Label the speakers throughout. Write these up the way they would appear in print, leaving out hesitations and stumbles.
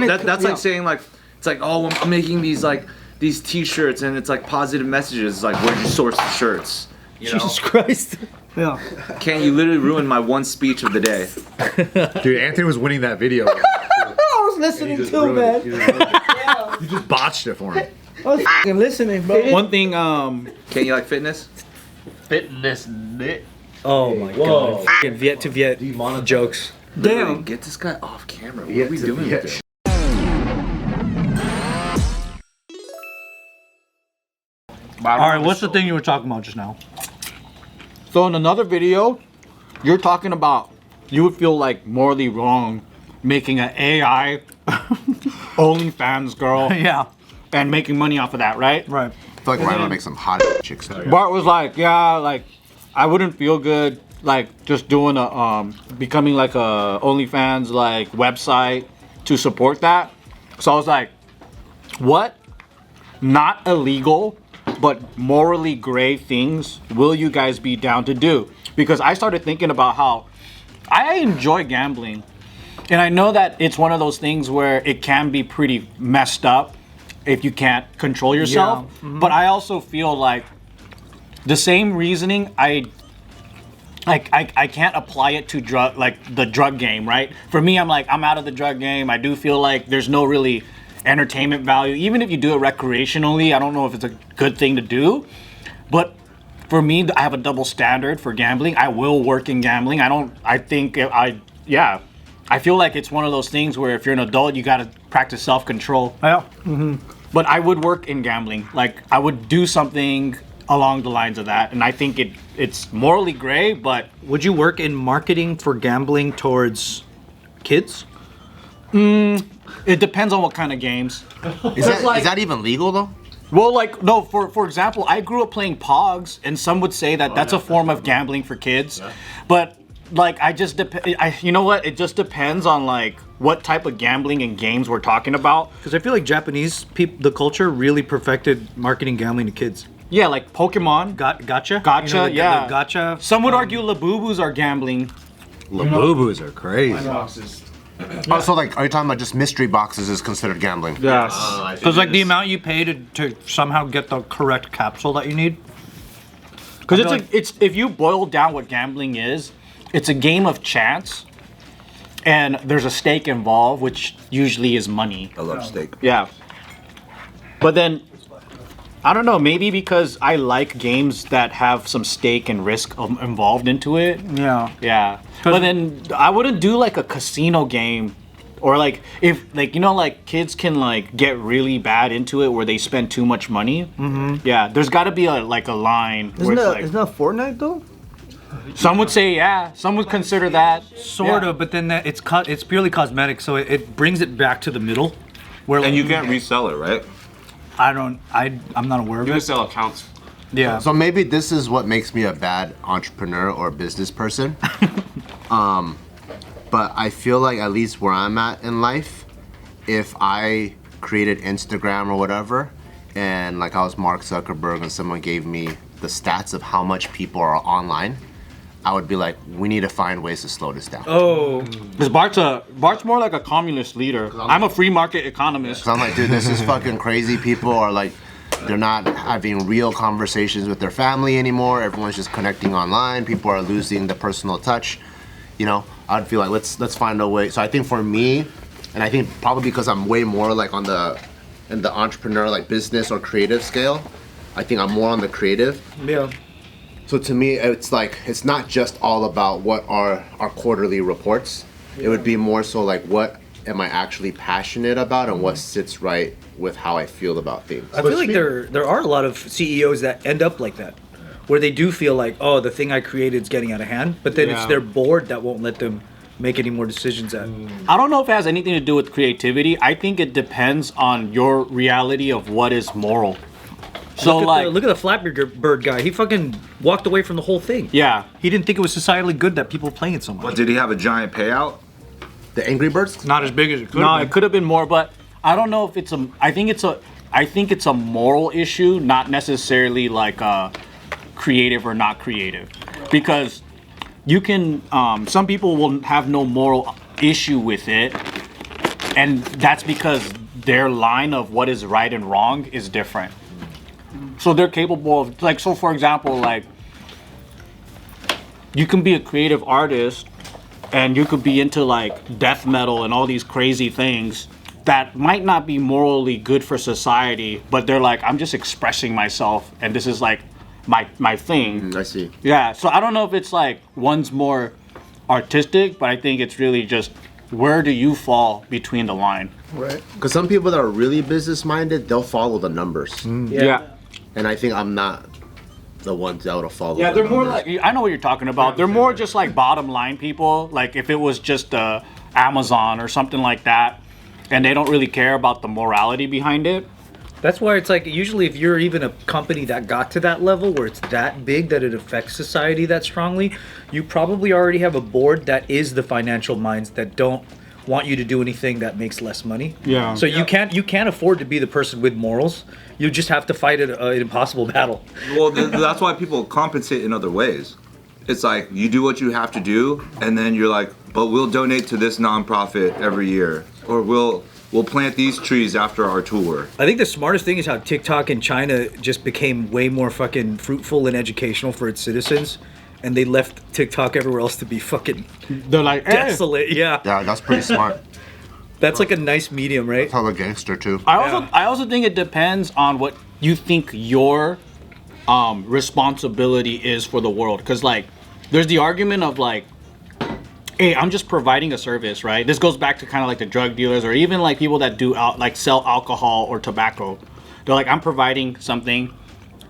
Speaker 1: That's like saying like it's like, oh, I'm making these T-shirts and it's like positive messages. It's like, where'd you source the shirts? You know?
Speaker 2: Jesus Christ. Yeah.
Speaker 1: Can't you literally ruin my one speech of the day?
Speaker 3: Dude, Anthony was winning that video.
Speaker 2: I was listening to, man.
Speaker 3: You just botched it for him.
Speaker 2: I was f***ing listening, bro.
Speaker 4: One thing,
Speaker 1: Can you like fitness?
Speaker 5: Fitness.
Speaker 4: oh my god. F***ing Viet to Viet jokes.
Speaker 1: Literally, get this guy off camera. What are we doing with this?
Speaker 4: Alright, what's the thing you were talking about just now?
Speaker 5: So in another video, you're talking about you would feel like morally wrong making an AI OnlyFans girl
Speaker 4: Yeah.
Speaker 5: and making money off of that, right?
Speaker 4: Right.
Speaker 6: I feel like Ryan would make some hot chicks.
Speaker 5: Bart was like, yeah, like I wouldn't feel good like just doing a becoming like a OnlyFans like website to support that. So I was like, what? Not illegal, but morally gray things will you guys be down to do? Because I started thinking about how I enjoy gambling. And I know that it's one of those things where it can be pretty messed up if you can't control yourself.
Speaker 4: Yeah. Mm-hmm.
Speaker 5: But I also feel like the same reasoning I can't apply it to the drug game, right? For me, I'm like, I'm out of the drug game. I do feel like there's no really entertainment value. Even if you do it recreationally, I don't know if it's a good thing to do. But for me, I have a double standard for gambling. I will work in gambling. I feel like it's one of those things where if you're an adult, you gotta practice self-control.
Speaker 4: Yeah. Mm-hmm.
Speaker 5: But I would work in gambling. Like I would do something along the lines of that. And I think it's morally gray, but
Speaker 4: Would you work in marketing for gambling towards kids?
Speaker 5: it depends on what kind of games.
Speaker 6: Is that even legal though?
Speaker 5: Well, like, no, for example, I grew up playing Pogs, and some would say that that's a form of gambling for kids. Yeah. But, like, you know what? It just depends on, like, what type of gambling and games we're talking about.
Speaker 4: Because I feel like Japanese the culture really perfected marketing gambling to kids.
Speaker 5: Yeah, like Pokemon.
Speaker 4: Gotcha?
Speaker 5: Gotcha,
Speaker 4: You know,
Speaker 5: yeah.
Speaker 4: the gotcha.
Speaker 5: Some would argue Labubus are gambling.
Speaker 3: Labubus are crazy.
Speaker 6: Oh, so like, are you talking about just mystery boxes is considered gambling?
Speaker 5: Yes.
Speaker 4: Because like the amount you pay to somehow get the correct capsule that you need.
Speaker 5: Because it's if you boil down what gambling is, it's a game of chance, and there's a stake involved, which usually is money.
Speaker 1: I love steak.
Speaker 5: Yeah. But then, I don't know, maybe because I like games that have some stake and risk involved into it.
Speaker 4: Yeah.
Speaker 5: Yeah. But then I wouldn't do like a casino game, or like if like, you know, like kids can like get really bad into it where they spend too much money. Mm-hmm. Yeah. There's got to be a line.
Speaker 2: Isn't that Fortnite though?
Speaker 5: Some would say, yeah. Some would consider that.
Speaker 4: Sort of, but then it's purely cosmetic, so it brings it back to the middle. Where
Speaker 1: And you can't resell it, right?
Speaker 4: I'm not aware of
Speaker 7: You
Speaker 4: it.
Speaker 7: can sell accounts.
Speaker 4: Yeah.
Speaker 6: So maybe this is what makes me a bad entrepreneur or business person. But I feel like at least where I'm at in life, if I created Instagram or whatever, and like I was Mark Zuckerberg and someone gave me the stats of how much people are online, I would be like, we need to find ways to slow this down.
Speaker 4: Oh.
Speaker 5: Because Bart's more like a communist leader. I'm a free market economist.
Speaker 6: So I'm like, dude, this is fucking crazy. People are like, they're not having real conversations with their family anymore. Everyone's just connecting online. People are losing the personal touch. You know, I'd feel like let's find a way. So I think for me, and I think probably because I'm way more like in the entrepreneur like business or creative scale, I think I'm more on the creative.
Speaker 4: Yeah.
Speaker 6: So to me, it's like, it's not just all about what are our quarterly reports. It would be more so like, what am I actually passionate about and what sits right with how I feel about things.
Speaker 4: I feel like there are a lot of CEOs that end up like that, where they do feel like, oh, the thing I created is getting out of hand, but then it's their board that won't let them make any more decisions at.
Speaker 5: I don't know if it has anything to do with creativity. I think it depends on your reality of what is moral. So
Speaker 4: look at the Flappy Bird guy. He fucking walked away from the whole thing.
Speaker 5: Yeah.
Speaker 4: He didn't think it was societally good that people were playing it so much.
Speaker 1: What, did he have a giant payout?
Speaker 6: The Angry Birds?
Speaker 4: Not as big as it could
Speaker 5: No,
Speaker 4: have
Speaker 5: it
Speaker 4: been.
Speaker 5: could have been more, but I don't know if it's I think it's a moral issue, not necessarily like creative or not creative, because you can some people will have no moral issue with it, and that's because their line of what is right and wrong is different. So they're capable of, like, so for example, like, you can be a creative artist and you could be into like death metal and all these crazy things that might not be morally good for society, but they're like, I'm just expressing myself and this is like my thing.
Speaker 6: I see.
Speaker 5: Yeah, so I don't know if it's like one's more artistic, but I think it's really just where do you fall between the line?
Speaker 2: Right.
Speaker 6: Because some people that are really business minded, they'll follow the numbers.
Speaker 5: Yeah.
Speaker 6: And I think I'm not the ones that would follow.
Speaker 5: Yeah,
Speaker 6: the
Speaker 5: they're more
Speaker 6: numbers.
Speaker 5: like, I know what you're talking about. They're more just like bottom line people. Like if it was just Amazon or something like that, and they don't really care about the morality behind it.
Speaker 4: That's why it's like usually if you're even a company that got to that level where it's that big that it affects society that strongly, you probably already have a board that is the financial minds that don't want you to do anything that makes less money.
Speaker 5: Yeah.
Speaker 4: So you can't afford to be the person with morals. You just have to fight an impossible battle.
Speaker 7: Well, that's why people compensate in other ways. It's like you do what you have to do, and then you're like, but we'll donate to this nonprofit every year, or we'll plant these trees after our tour.
Speaker 4: I think the smartest thing is how TikTok in China just became way more fucking fruitful and educational for its citizens, and they left TikTok everywhere else to be fucking
Speaker 5: They're like,
Speaker 4: desolate. Yeah,
Speaker 6: Yeah, that's pretty smart.
Speaker 4: that's like a nice medium, right?
Speaker 6: Tell a gangster too.
Speaker 5: I also think it depends on what you think your responsibility is for the world. Because like, there's the argument of like, hey, I'm just providing a service, right? This goes back to kind of like the drug dealers or even like people that do like sell alcohol or tobacco. They're like, I'm providing something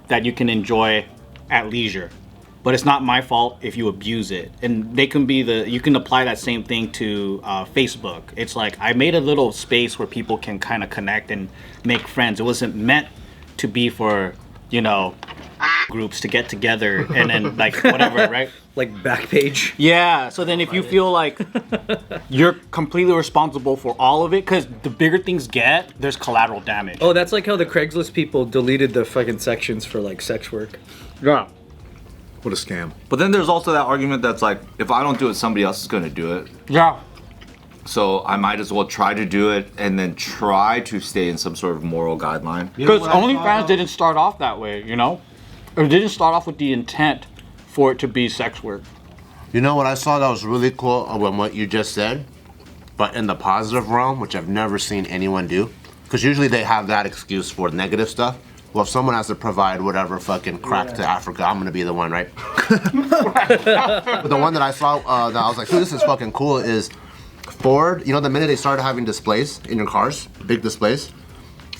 Speaker 5: that you can enjoy at leisure, but it's not my fault if you abuse it. And they can be you can apply that same thing to Facebook. It's like, I made a little space where people can kind of connect and make friends. It wasn't meant to be for, you know, groups to get together and then like whatever, right?
Speaker 4: Like Backpage.
Speaker 5: Yeah, so then if you feel like you're completely responsible for all of it, because the bigger things get, there's collateral damage.
Speaker 4: Oh, that's like how the Craigslist people deleted the fucking sections for like sex work.
Speaker 5: Yeah.
Speaker 3: What a scam.
Speaker 7: But then there's also that argument that's like, if I don't do it, somebody else is going to do it.
Speaker 5: Yeah.
Speaker 7: So I might as well try to do it and then try to stay in some sort of moral guideline.
Speaker 5: Because OnlyFans didn't start off that way, you know? It didn't start off with the intent for it to be sex work.
Speaker 6: You know what I saw that was really cool when what you just said, but in the positive realm, which I've never seen anyone do, because usually they have that excuse for negative stuff. Well, if someone has to provide whatever fucking crack to Africa, I'm gonna be the one, right? But the one that I saw that I was like, dude, this is fucking cool is Ford. You know, the minute they started having displays in your cars, big displays,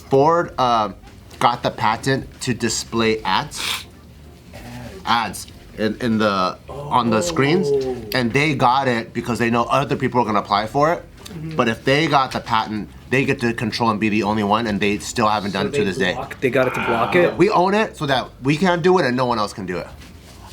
Speaker 6: Ford got the patent to display ads in the on the screens, and they got it because they know other people are gonna apply for it. But if they got the patent, they get to control and be the only one, and they still haven't done it to this day.
Speaker 4: They got it to block it.
Speaker 6: We own it so that we can't do it and no one else can do it.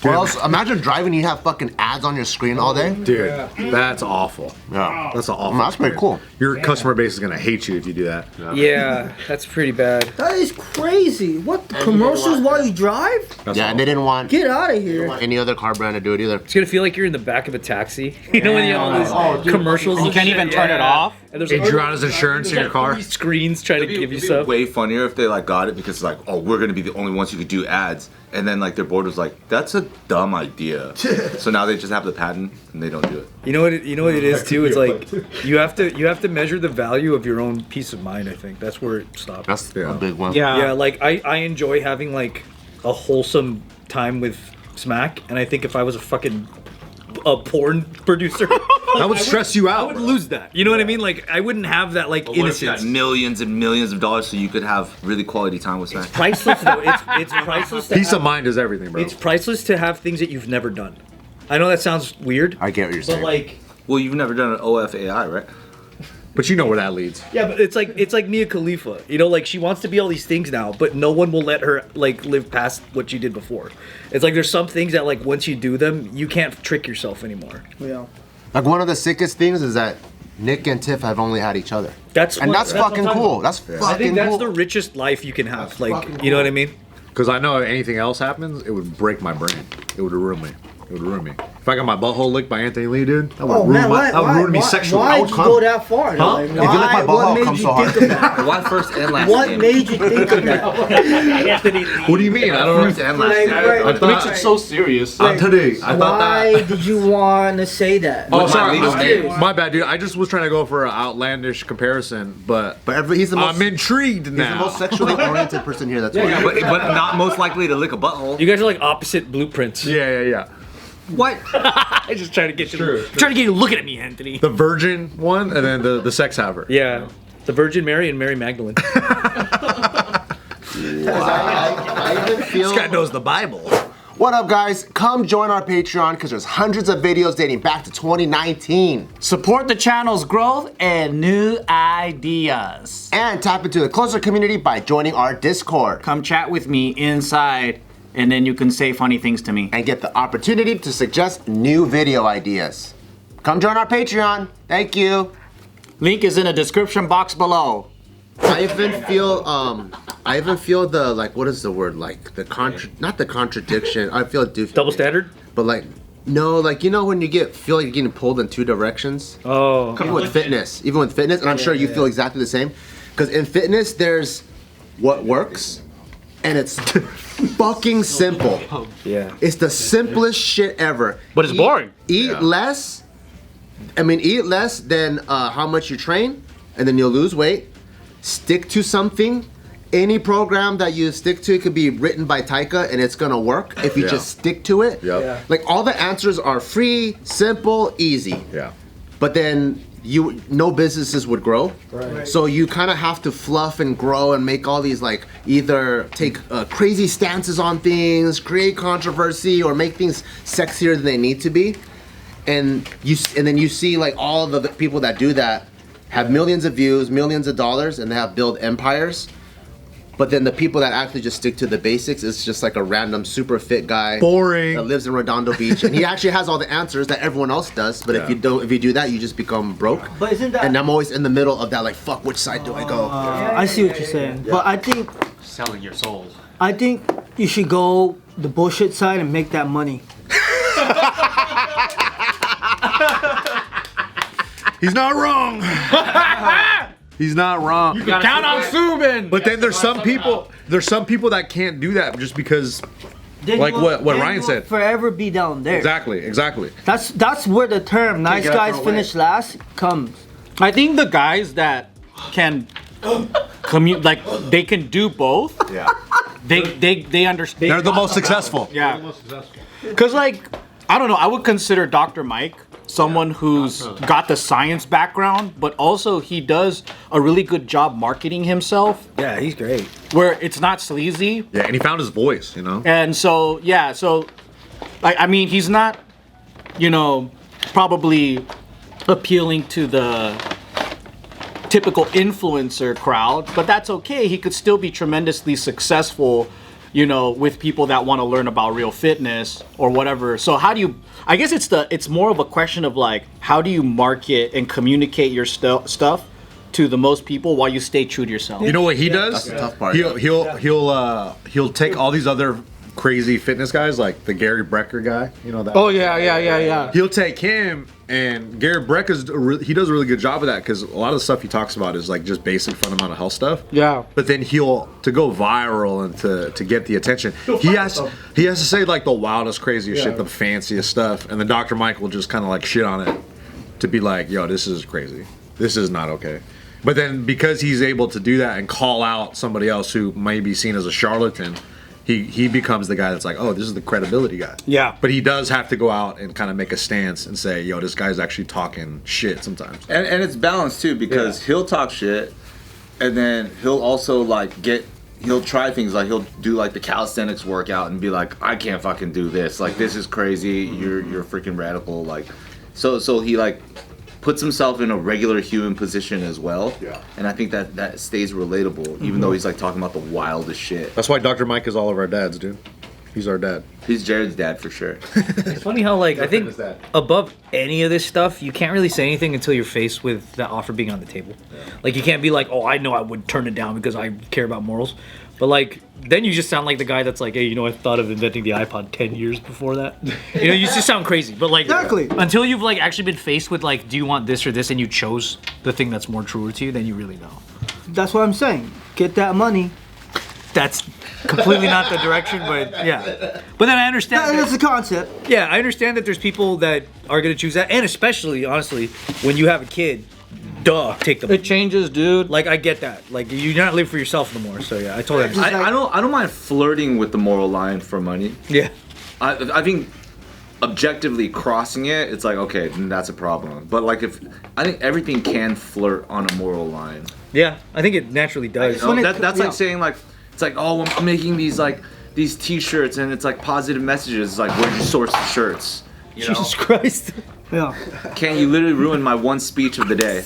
Speaker 6: Or else, imagine driving, you have fucking ads on your screen all day.
Speaker 3: Dude, that's awful.
Speaker 6: Yeah.
Speaker 3: That's an awful.
Speaker 6: That's pretty cool.
Speaker 3: Your customer base is gonna hate you if you do that.
Speaker 4: Yeah, that's pretty bad.
Speaker 2: That is crazy. What, commercials while you drive?
Speaker 3: That's
Speaker 6: Yeah, and they didn't want
Speaker 2: Get out of here.
Speaker 6: any other car brand to do it either.
Speaker 4: It's gonna feel like you're in the back of a taxi. You know when you have all these commercials.
Speaker 5: You
Speaker 4: and
Speaker 5: can't
Speaker 4: shit?
Speaker 5: even turn it
Speaker 4: Yeah.
Speaker 5: off.
Speaker 4: And there's
Speaker 3: Adriana's insurance in your car.
Speaker 4: three screens trying to give you stuff.
Speaker 7: Way funnier if they like got it because like, oh, we're gonna be the only ones who could do ads, and then like their board was like, that's a dumb idea. So now they just have the patent and they don't do it.
Speaker 4: You know what it is too. It's like you have to measure the value of your own peace of mind. I think that's where it stops.
Speaker 6: That's a big one.
Speaker 4: Yeah, like I enjoy having like a wholesome time with Smack, and I think if I was a porn producer,
Speaker 3: That would stress you
Speaker 4: I
Speaker 3: out.
Speaker 4: would lose that. You know what I mean? Like I wouldn't have that like
Speaker 7: But what if you
Speaker 4: innocence.
Speaker 7: got millions and millions of dollars so you could have really quality time with Smack?
Speaker 4: Priceless though. It's priceless. To
Speaker 3: Peace
Speaker 4: have,
Speaker 3: of mind is everything, bro.
Speaker 4: It's priceless to have things that you've never done. I know that sounds weird,
Speaker 6: I get what you're
Speaker 4: but
Speaker 6: saying.
Speaker 4: like.
Speaker 7: Well, you've never done an OFAI, right?
Speaker 3: But you know where that leads.
Speaker 4: Yeah, but it's like Mia Khalifa. You know, like she wants to be all these things now, but no one will let her like live past what she did before. It's like there's some things that like once you do them, you can't trick yourself anymore.
Speaker 2: Yeah.
Speaker 6: Like one of the sickest things is that Nick and Tiff have only had each other.
Speaker 4: That's
Speaker 6: And that's
Speaker 4: what I'm
Speaker 6: fucking
Speaker 4: talking
Speaker 6: cool.
Speaker 4: about.
Speaker 6: That's fucking
Speaker 4: I think that's
Speaker 6: cool.
Speaker 4: the richest life you can have. Like, you know what I mean?
Speaker 3: Because I know if anything else happens, it would break my brain. It would ruin me. It would ruin me. If I got my butthole licked by Anthony Lee, dude, that would
Speaker 2: Oh man,
Speaker 3: that would ruin me sexually. I
Speaker 2: Why
Speaker 3: would
Speaker 2: did you go that far?
Speaker 3: Huh?
Speaker 2: Like,
Speaker 3: If you lick
Speaker 6: my
Speaker 2: what
Speaker 6: butthole,
Speaker 2: made
Speaker 6: come
Speaker 2: you
Speaker 6: so
Speaker 2: think
Speaker 6: hard.
Speaker 2: of that?
Speaker 1: Why first and last
Speaker 2: What
Speaker 1: name?
Speaker 2: made you think of that?
Speaker 3: What do you mean? I don't
Speaker 1: First
Speaker 3: know.
Speaker 1: and last
Speaker 2: Like,
Speaker 1: name.
Speaker 2: right,
Speaker 3: I thought-
Speaker 5: Makes it so serious.
Speaker 3: Anthony, I thought
Speaker 2: Why
Speaker 3: that.
Speaker 2: did you want to say that?
Speaker 3: Oh,
Speaker 1: With my
Speaker 3: sorry.
Speaker 1: legal name.
Speaker 3: My bad, dude. I just was trying to go for an outlandish comparison, but
Speaker 6: He's the most.
Speaker 3: I'm intrigued
Speaker 6: He's the
Speaker 3: now.
Speaker 6: most sexually oriented person here. That's why.
Speaker 7: but not most likely to lick a butthole.
Speaker 4: You guys are like opposite blueprints.
Speaker 3: Yeah.
Speaker 4: What? I just trying to get you. Trying to get you looking at me, Anthony.
Speaker 3: The virgin one, and then the sex haver.
Speaker 4: Yeah, the Virgin Mary and Mary Magdalene.
Speaker 6: I even feel.
Speaker 3: This guy knows the Bible.
Speaker 6: What up, guys? Come join our Patreon because there's hundreds of videos dating back to 2019.
Speaker 5: Support the channel's growth and new ideas.
Speaker 6: And tap into the closer community by joining our Discord.
Speaker 5: Come chat with me inside, and then you can say funny things to me.
Speaker 6: And get the opportunity to suggest new video ideas. Come join our Patreon. Thank you.
Speaker 5: Link is in the description box below.
Speaker 6: I even feel the, like, what is the word? Like, not the contradiction. I feel
Speaker 4: Double standard.
Speaker 6: But, like, no, like, you know when you feel like you're getting pulled in two directions?
Speaker 4: Oh.
Speaker 6: Even with fitness, and I'm sure you feel exactly the same. Because in fitness, there's what works, and it's fucking simple.
Speaker 4: Yeah.
Speaker 6: It's the simplest shit ever.
Speaker 5: But it's boring.
Speaker 6: Eat less. Eat less than how much you train, and then you'll lose weight. Stick to something. Any program that you stick to, it could be written by Taika, and it's gonna work if you just stick to it.
Speaker 3: Yep. Yeah.
Speaker 6: Like, all the answers are free, simple, easy.
Speaker 3: Yeah.
Speaker 6: But then no businesses would grow. Right. So you kind of have to fluff and grow and make all these, like, either take crazy stances on things, create controversy, or make things sexier than they need to be. And then you see, like, all the people that do that have millions of views, millions of dollars, and they have built empires. But then the people that actually just stick to the basics is just like a random super fit guy.
Speaker 3: Boring.
Speaker 6: That lives in Redondo Beach, and he actually has all the answers that everyone else does. But if you do that, you just become broke.
Speaker 2: But isn't that?
Speaker 6: And I'm always in the middle of that, like, fuck, which side do I go?
Speaker 2: I see what you're saying, but I think
Speaker 8: Selling your souls.
Speaker 2: I think you should go the bullshit side and make that money.
Speaker 3: He's not wrong. He's not wrong.
Speaker 5: Count on Subin.
Speaker 3: But then there's some people that can't do that just because
Speaker 2: Then
Speaker 3: Like
Speaker 2: you'll-
Speaker 3: what
Speaker 2: then
Speaker 3: Ryan
Speaker 2: you'll
Speaker 3: said.
Speaker 2: Forever be down there.
Speaker 3: Exactly.
Speaker 2: That's where the term "nice
Speaker 6: get up
Speaker 2: guys
Speaker 6: for a
Speaker 2: finish last" comes.
Speaker 5: I think the guys that can commute, like they can do both.
Speaker 3: Yeah.
Speaker 5: They understand.
Speaker 3: They're the most successful.
Speaker 5: Yeah. Because, like, I don't know, I would consider Dr. Mike someone who's got the science background, but also he does a really good job marketing himself,
Speaker 4: Yeah, he's great.
Speaker 5: where it's not sleazy.
Speaker 3: Yeah, and he found his voice, you know?
Speaker 5: And so, yeah, so, I mean, he's not, probably appealing to the typical influencer crowd, but that's okay. He could still be tremendously successful, with people that want to learn about real fitness or whatever. So how do you, I guess it's more of a question of like, how do you market and communicate your stuff to the most people while you stay true to yourself?
Speaker 3: You know what he does?
Speaker 6: That's the tough part.
Speaker 3: He'll take all these other crazy fitness guys, like the Gary Brecker guy, that.
Speaker 5: Oh yeah.
Speaker 3: He'll take him, and Gary Brecker he does a really good job of that, because a lot of the stuff he talks about is like just basic fundamental health stuff.
Speaker 5: Yeah.
Speaker 3: But then to go viral and to get the attention, he has to say like the wildest, craziest shit, the fanciest stuff, and then Dr. Mike will just kind of like shit on it to be like, yo, this is crazy. This is not okay. But then because he's able to do that and call out somebody else who may be seen as a charlatan, he becomes the guy that's like, oh, this is the credibility guy.
Speaker 5: Yeah.
Speaker 3: But he does have to go out and kind of make a stance and say, yo, this guy's actually talking shit sometimes.
Speaker 1: And it's balanced too, because he'll talk shit, and then he'll also he'll try things, like he'll do like the calisthenics workout and be like, I can't fucking do this. Like, this is crazy. You're freaking radical. Like, so he like puts himself in a regular human position as well. Yeah. And I think that stays relatable, even though he's like talking about the wildest shit.
Speaker 3: That's why Dr. Mike is all of our dads, dude. He's our dad.
Speaker 1: He's Jared's dad for sure.
Speaker 4: It's funny how, like, I think above any of this stuff, you can't really say anything until you're faced with that offer being on the table. Like, you can't be like, oh, I know I would turn it down because I care about morals. But like, then you just sound like the guy that's like, hey, you know, I thought of inventing the iPod 10 years before that. You know, you just sound crazy. But like,
Speaker 2: Exactly.
Speaker 4: until you've like actually been faced with like, do you want this or this, and you chose the thing that's more truer to you, then you really know.
Speaker 2: That's what I'm saying. Get that money.
Speaker 4: That's completely not the direction, but yeah. But then I understand.
Speaker 2: That's the concept.
Speaker 4: Yeah, I understand that there's people that are gonna choose that, and especially, honestly, when you have a kid, take the money.
Speaker 5: It changes, dude.
Speaker 4: Like, I get that. Like, you're not living for yourself no more. So yeah, I totally understand.
Speaker 1: I don't mind flirting with the moral line for money.
Speaker 4: Yeah.
Speaker 1: I think objectively crossing it, it's like, okay, then that's a problem. But like, I think everything can flirt on a moral line.
Speaker 4: Yeah, I think it naturally does.
Speaker 1: You know, that's like saying like, it's like, oh, I'm making these T-shirts and it's like positive messages. It's like, where'd you source the shirts? You know?
Speaker 4: Jesus Christ.
Speaker 2: Yeah.
Speaker 1: Can't you literally ruin my one speech of the day?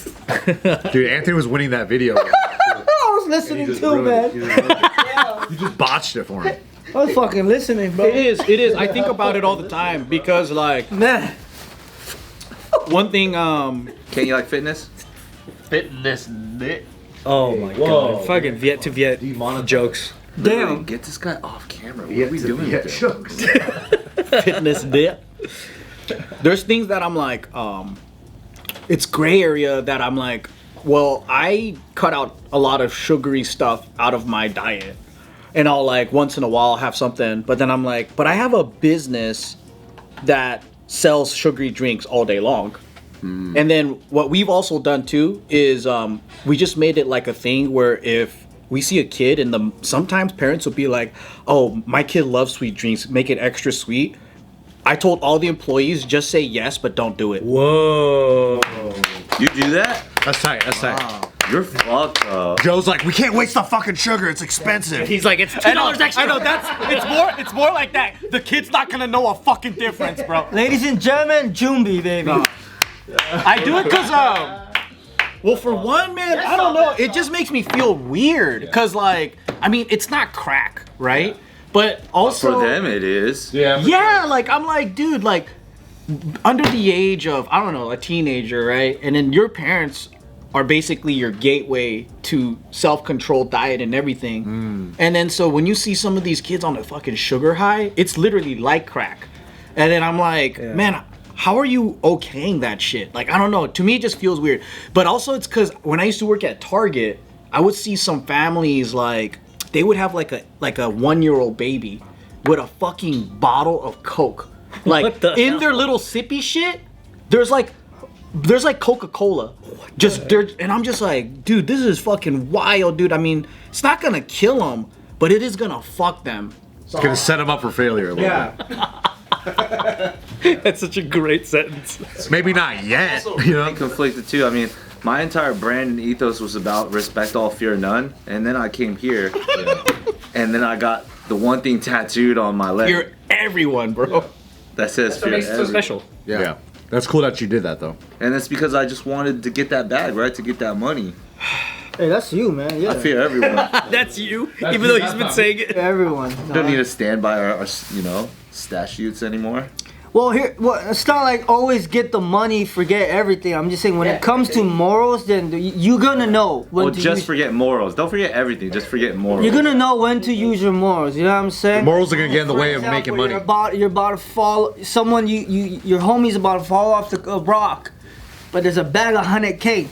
Speaker 3: Dude, Anthony was winning that video.
Speaker 2: I was listening too, man.
Speaker 3: You just botched it for him.
Speaker 2: I was fucking listening, bro.
Speaker 5: It is. I think about it all the time because, like,
Speaker 2: Man.
Speaker 5: one thing,
Speaker 1: Can you like fitness?
Speaker 6: Fitness dick.
Speaker 4: Oh my god. Fucking Viet to Viet jokes.
Speaker 1: Literally, get this guy off camera. What are we doing with this?
Speaker 5: fitness dip. There's things that I'm like, it's gray area that I'm like, well, I cut out a lot of sugary stuff out of my diet. And I'll like once in a while have something, but then I'm like, but I have a business that sells sugary drinks all day long. And then what we've also done too is we just made it like a thing where if we see a kid and sometimes parents will be like, oh, my kid loves sweet drinks, make it extra sweet. I told all the employees, just say yes, but don't do it.
Speaker 4: Whoa.
Speaker 1: You do that?
Speaker 3: That's tight. That's tight.
Speaker 1: Wow. You're fucked up.
Speaker 3: Joe's like, we can't waste the fucking sugar. It's expensive.
Speaker 4: He's like, it's $2 extra.
Speaker 5: I know, it's more like that. The kid's not gonna know a fucking difference, bro.
Speaker 2: Ladies and gentlemen, Jumbi, baby.
Speaker 5: No. I do it because, well, for one, man, I don't know. It just makes me feel weird. Because, like, I mean, it's not crack, right? But also.
Speaker 1: For them, it is.
Speaker 5: Yeah, like, I'm like, dude, like, under the age of, I don't know, a teenager, right? And then your parents are basically your gateway to self-controlled diet and everything. And then so when you see some of these kids on a fucking sugar high, it's literally like crack. And then I'm like, man, how are you okaying that shit? Like, I don't know. To me, it just feels weird. But also it's because when I used to work at Target, I would see some families, like, they would have like a 1-year-old baby with a fucking bottle of Coke. Like, in their little sippy shit, there's like Coca-Cola. And I'm just like, dude, this is fucking wild, dude. I mean, it's not gonna kill them, but it is gonna fuck them.
Speaker 3: It's gonna set him up for failure a little bit.
Speaker 4: That's such a great sentence.
Speaker 3: Maybe not yet. You know?
Speaker 1: Conflicted too. I mean, my entire brand and ethos was about respect all, fear none. And then I came here, and then I got the one thing tattooed on my leg.
Speaker 5: You're everyone, bro.
Speaker 1: That says
Speaker 4: That's what
Speaker 1: fear
Speaker 4: makes it so special.
Speaker 3: Yeah. That's cool that you did that, though.
Speaker 1: And that's because I just wanted to get that bag, right? To get that money.
Speaker 2: Hey, that's you, man. Yeah.
Speaker 1: I fear everyone.
Speaker 4: That's you, even though he's been saying it.
Speaker 2: Everyone.
Speaker 1: Don't need to stand by our statutes anymore.
Speaker 2: Well, it's not like always get the money, forget everything. I'm just saying when it comes to morals, then you're gonna know when to
Speaker 1: just
Speaker 2: use.
Speaker 1: forget morals. Don't forget everything. Just forget morals.
Speaker 2: You're gonna know when to use your morals. You know what I'm saying?
Speaker 3: Morals are gonna get in the
Speaker 2: For
Speaker 3: way of
Speaker 2: example,
Speaker 3: making money.
Speaker 2: You're about to fall. Someone your homie's about to fall off the rock, but there's a bag of 100K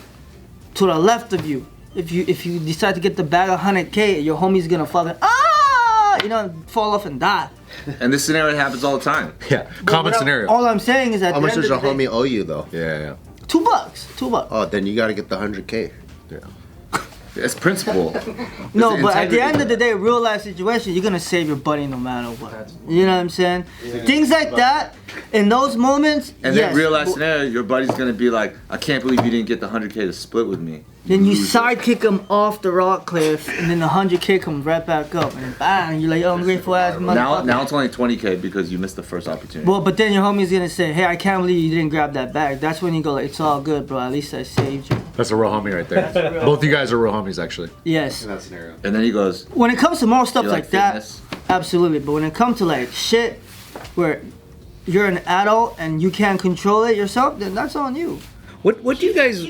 Speaker 2: to the left of you. If you decide to get the bag of 100K, your homie's gonna fall fall off and die.
Speaker 1: And this scenario happens all the time.
Speaker 3: Yeah. Common scenario.
Speaker 2: All I'm saying is that
Speaker 6: How much does your homie owe you though?
Speaker 3: Yeah.
Speaker 2: $2. $2.
Speaker 6: Oh, then you gotta get the 100K.
Speaker 3: Yeah.
Speaker 1: It's principle.
Speaker 2: No,
Speaker 1: It's
Speaker 2: but at the
Speaker 1: integrity.
Speaker 2: end of the day, real life situation, you're gonna save your buddy no matter what. You know what I'm saying? Things like that, in those moments,
Speaker 1: And
Speaker 2: yes.
Speaker 1: then real life scenario, your buddy's gonna be like, I can't believe you didn't get the 100K to split with me.
Speaker 2: Then you sidekick him off the rock cliff, and then the 100K comes right back up, and then bang, you're like, oh, ungrateful ass motherfucker.
Speaker 1: Now it's only 20K because you missed the first opportunity.
Speaker 2: Well, but then your homie's gonna say, hey, I can't believe you didn't grab that bag. That's when you go like, it's all good, bro. At least I saved you.
Speaker 3: That's a real homie right there. Both you guys are real homies, actually.
Speaker 2: Yes.
Speaker 3: that scenario.
Speaker 1: And then he goes,
Speaker 2: When it comes to moral stuff
Speaker 1: you
Speaker 2: like that,
Speaker 1: fitness?
Speaker 2: absolutely. But when it comes to like shit where you're an adult and you can't control it yourself, then that's on you.
Speaker 4: What do you guys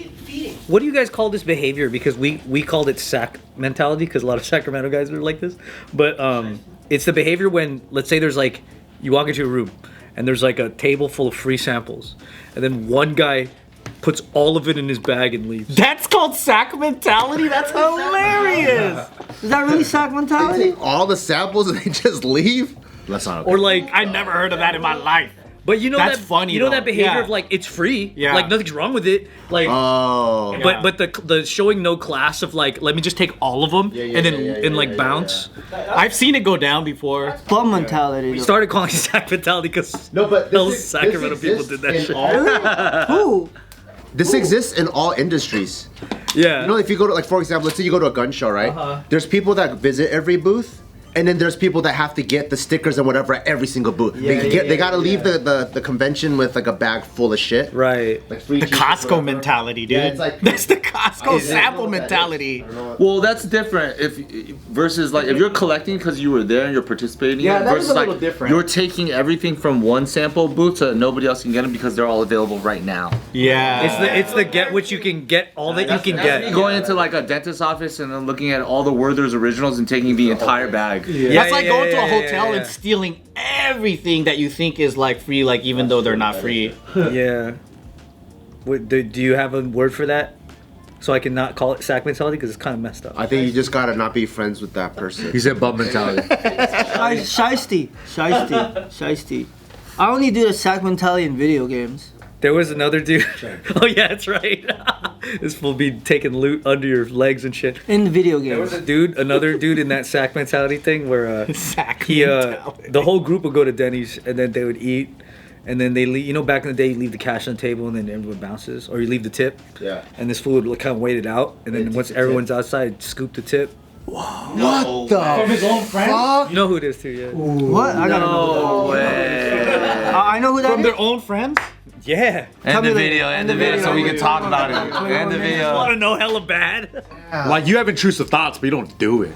Speaker 4: What do you guys call this behavior? Because we called it sack mentality because a lot of Sacramento guys are like this. But it's the behavior when, let's say there's like, you walk into a room and there's like a table full of free samples. And then one guy puts all of it in his bag and leaves.
Speaker 5: That's called sack mentality? That's hilarious.
Speaker 2: Is that really sack
Speaker 6: They
Speaker 2: mentality?
Speaker 6: take all the samples and they just leave.
Speaker 3: That's not okay.
Speaker 4: Or like,
Speaker 5: I never heard of that in my life.
Speaker 4: but you know
Speaker 5: That's
Speaker 4: that
Speaker 5: funny,
Speaker 4: you know
Speaker 5: though.
Speaker 4: that behavior
Speaker 5: Yeah.
Speaker 4: of like it's free.
Speaker 5: Yeah.
Speaker 4: Like nothing's wrong with it. Like
Speaker 6: Oh.
Speaker 4: but the showing no class of like let me just take all of them and then bounce.
Speaker 5: I've seen it go down before.
Speaker 2: Bum mentality.
Speaker 4: We
Speaker 2: though.
Speaker 4: started calling it sack mentality because
Speaker 6: No, but
Speaker 4: those Sacramento people did that shit.
Speaker 2: Who?
Speaker 6: This exists in all industries.
Speaker 4: Yeah.
Speaker 6: You know, if you go to, like, for example, let's say you go to a gun show, right? There's people that visit every booth, and then there's people that have to get the stickers and whatever at every single booth. They gotta leave the convention with like a bag full of shit.
Speaker 4: Right.
Speaker 6: Like free
Speaker 5: The
Speaker 6: cheese or
Speaker 5: Costco
Speaker 6: whatever.
Speaker 5: mentality, dude.
Speaker 6: Yeah, it's like-
Speaker 5: That's the Costco
Speaker 6: Is it?
Speaker 5: sample
Speaker 6: I don't know what that
Speaker 5: mentality.
Speaker 6: is. I don't know what-
Speaker 1: Well, that's different if versus like if you're collecting because you were there and you're participating.
Speaker 5: Yeah,
Speaker 1: in it,
Speaker 5: that is
Speaker 1: versus
Speaker 5: a little
Speaker 1: like
Speaker 5: different.
Speaker 1: you're taking everything from one sample booth so that nobody else can get them because they're all available right now.
Speaker 5: Yeah.
Speaker 4: It's the get what you can get, all that you can
Speaker 1: That's me
Speaker 4: get.
Speaker 1: going into like a dentist's office and then looking at all the Werther's originals and taking the entire bag.
Speaker 5: That's like going to a hotel
Speaker 4: yeah.
Speaker 5: and stealing everything that you think is like free, like even though they're not free.
Speaker 4: Yeah. What, do you have a word for that? So I can not call it sack mentality because it's kind of messed up.
Speaker 6: I think you just gotta not be friends with that person.
Speaker 3: He said bum mentality.
Speaker 2: Shiesty. I only do the sack mentality in video games.
Speaker 4: There was another dude. Oh yeah, that's right. This will be taking loot under your legs and shit.
Speaker 2: In the video
Speaker 4: There was
Speaker 2: games.
Speaker 4: another dude in that sack mentality thing where
Speaker 5: Sack
Speaker 4: he
Speaker 5: mentality.
Speaker 4: the whole group would go to Denny's and then they would eat and then they leave. You know, back in the day, you leave the cash on the table and then everyone bounces, or you leave the tip.
Speaker 6: Yeah.
Speaker 4: And this fool would kind of wait it out, and then once everyone's outside, scoop the tip.
Speaker 6: What the?
Speaker 5: From his own friends?
Speaker 4: You know who it is too, yeah.
Speaker 2: What? I gotta know. I know who that
Speaker 5: From
Speaker 2: is.
Speaker 5: their own friends?
Speaker 4: Yeah.
Speaker 1: End
Speaker 2: me
Speaker 1: the
Speaker 2: the-
Speaker 1: video, end the video, so we can talk about it. End the
Speaker 4: Want
Speaker 1: video.
Speaker 4: to know hella bad?
Speaker 3: Like you have intrusive thoughts, but you don't do it.